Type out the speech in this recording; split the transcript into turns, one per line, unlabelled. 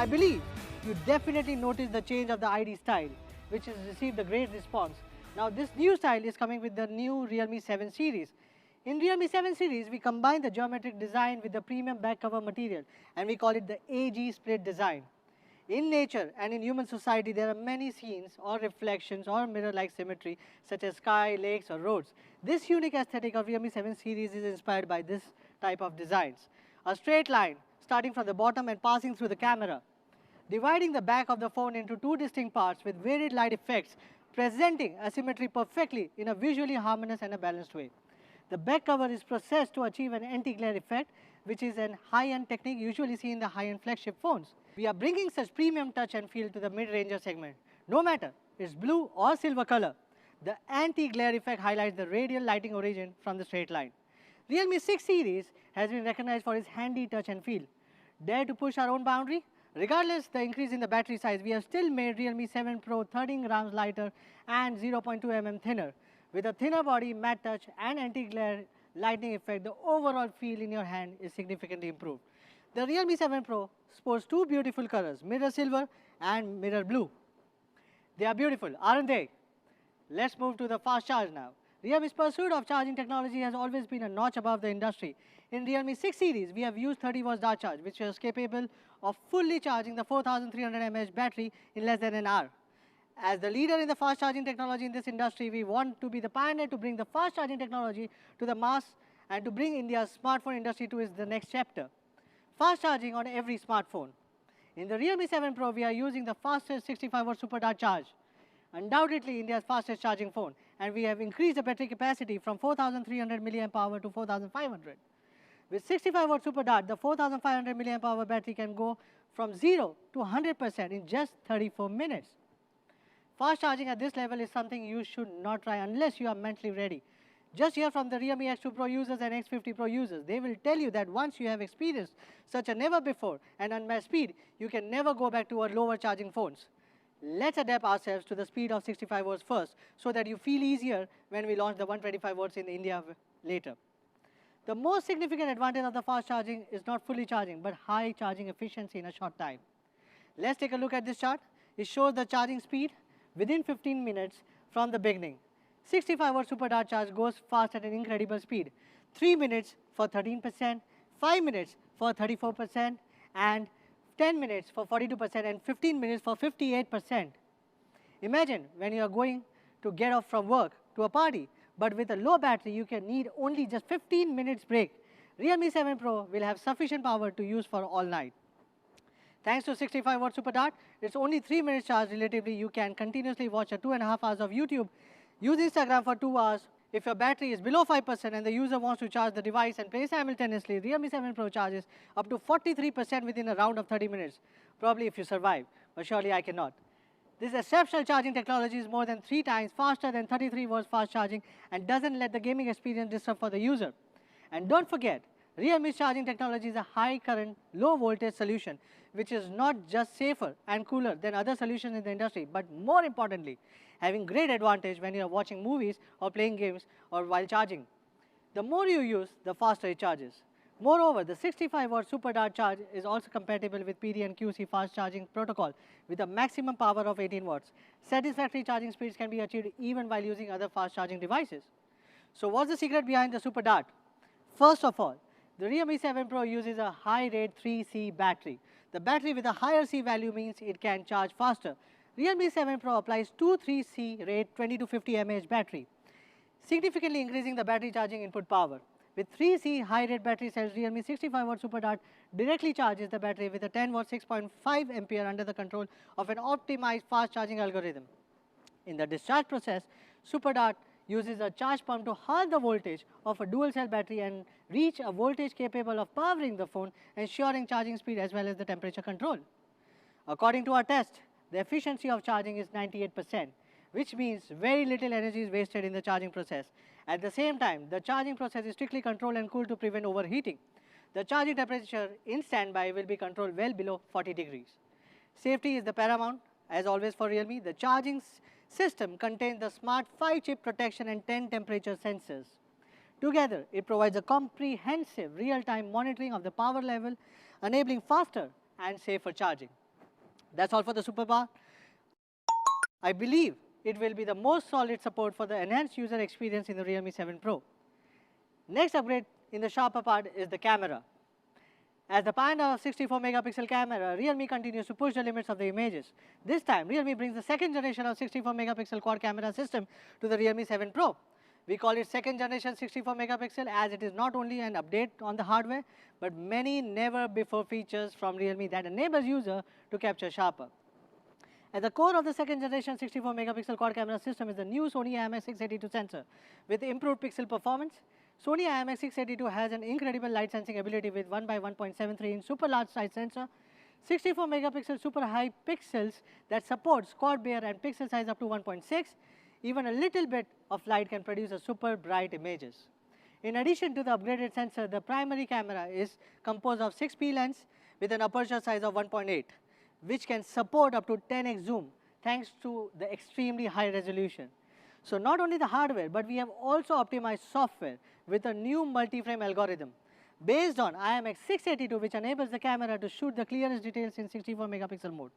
I believe you definitely noticed the change of the ID style, which has received a great response. Now this new style is coming with the new Realme 7 series. In Realme 7 series, we combine the geometric design with the premium back cover material, and we call it the AG split design. In nature and in human society, there are many scenes or reflections or mirror-like symmetry such as sky, lakes or roads. This unique aesthetic of Realme 7 series is inspired by this type of designs. A straight line starting from the bottom and passing through the camera, dividing the back of the phone into two distinct parts with varied light effects, presenting asymmetry perfectly in a visually harmonious and a balanced way. The back cover is processed to achieve an anti-glare effect, which is a high-end technique usually seen in the high-end flagship phones. We are bringing such premium touch and feel to the mid-ranger segment. No matter it's blue or silver color, the anti-glare effect highlights the radial lighting origin from the straight line. Realme 6 series has been recognized for its handy touch and feel. Dare to push our own boundary? Regardless the increase in the battery size, we have still made Realme 7 Pro 13 grams lighter and 0.2 mm thinner. With a thinner body, matte touch and anti-glare lighting effect, the overall feel in your hand is significantly improved. The Realme 7 Pro sports two beautiful colors, mirror silver and mirror blue. They are beautiful, aren't they? Let's move to the fast charge now. Realme's pursuit of charging technology has always been a notch above the industry. In Realme 6 series, we have used 30 watts dart charge, which was capable of fully charging the 4300 mAh battery in less than an hour. As the leader in the fast charging technology in this industry, we want to be the pioneer to bring the fast charging technology to the mass and to bring India's smartphone industry to the next chapter. Fast charging on every smartphone. In the Realme 7 Pro, we are using the fastest 65 watt super dart charge, undoubtedly India's fastest charging phone, and we have increased the battery capacity from 4300 mAh to 4500. With 65 watt super dart, the 4500 mAh battery can go from 0 to 100% in just 34 minutes. Fast charging at this level is something you should not try unless you are mentally ready. Just hear from the Realme X2 Pro users and X50 Pro users. They will tell you that once you have experienced such a never before and unmatched speed, you can never go back to our lower charging phones. Let's adapt ourselves to the speed of 65 watts first so that you feel easier when we launch the 125 watts in India later. The most significant advantage of the fast charging is not fully charging, but high charging efficiency in a short time. Let's take a look at this chart. It shows the charging speed within 15 minutes from the beginning. 65 watt super dart charge goes fast at an incredible speed. 3 minutes for 13%, 5 minutes for 34%, and 10 minutes for 42%, and 15 minutes for 58%. Imagine when you are going to get off from work to a party, but with a low battery, you can need only just 15 minutes break. Realme 7 Pro will have sufficient power to use for all night. Thanks to 65 watt super dart, it's only 3 minutes charge relatively. You can continuously watch 2.5 hours of YouTube, use Instagram for 2 hours. If your battery is below 5% and the user wants to charge the device and play simultaneously, Realme 7 Pro charges up to 43% within a round of 30 minutes. Probably if you survive, but surely I cannot. This exceptional charging technology is more than 3 times faster than 33 watts fast charging and doesn't let the gaming experience disturb for the user. And don't forget, Realme's charging technology is a high current, low voltage solution, which is not just safer and cooler than other solutions in the industry, but more importantly, having great advantage when you are watching movies or playing games or while charging. The more you use, the faster it charges. Moreover, the 65 watt super dart charge is also compatible with PD and QC fast charging protocol with a maximum power of 18 watts. Satisfactory charging speeds can be achieved even while using other fast charging devices. So what's the secret behind the super dart? First of all, the Realme 7 Pro uses a high rate 3C battery. The battery with a higher C value means it can charge faster. Realme 7 Pro applies 2 3C rate 20 to 50 mAh battery, significantly increasing the battery charging input power. With 3C high rate battery cells, Realme 65 watt super dart directly charges the battery with a 10 watt 6.5 ampere under the control of an optimized fast charging algorithm. In the discharge process, super dart uses a charge pump to halve the voltage of a dual cell battery and reach a voltage capable of powering the phone, ensuring charging speed as well as the temperature control. According to our test, the efficiency of charging is 98%, which means very little energy is wasted in the charging process. At the same time, the charging process is strictly controlled and cooled to prevent overheating. The charging temperature in standby will be controlled well below 40 degrees. Safety is the paramount. As always for Realme, the charging system contains the smart 5-chip protection and 10 temperature sensors. Together, it provides a comprehensive real-time monitoring of the power level, enabling faster and safer charging. That's all for the superpower. I believe it will be the most solid support for the enhanced user experience in the Realme 7 Pro. Next upgrade in the sharper part is the camera. As the pioneer of 64 megapixel camera, Realme continues to push the limits of the images. This time, Realme brings the second generation of 64 megapixel quad camera system to the Realme 7 Pro. We call it second generation 64 megapixel as it is not only an update on the hardware, but many never before features from Realme that enables user to capture sharper. At the core of the second generation 64 megapixel quad camera system is the new Sony IMX682 sensor. With improved pixel performance, Sony IMX682 has an incredible light sensing ability with 1 by 1.73 inch super large size sensor, 64 megapixel super high pixels that supports quad bare and pixel size up to 1.6. Even a little bit of light can produce a super bright images. In addition to the upgraded sensor, the primary camera is composed of 6P lens with an aperture size of 1.8, which can support up to 10x zoom thanks to the extremely high resolution. So not only the hardware, but we have also optimized software with a new multi-frame algorithm based on IMX682, which enables the camera to shoot the clearest details in 64 megapixel mode.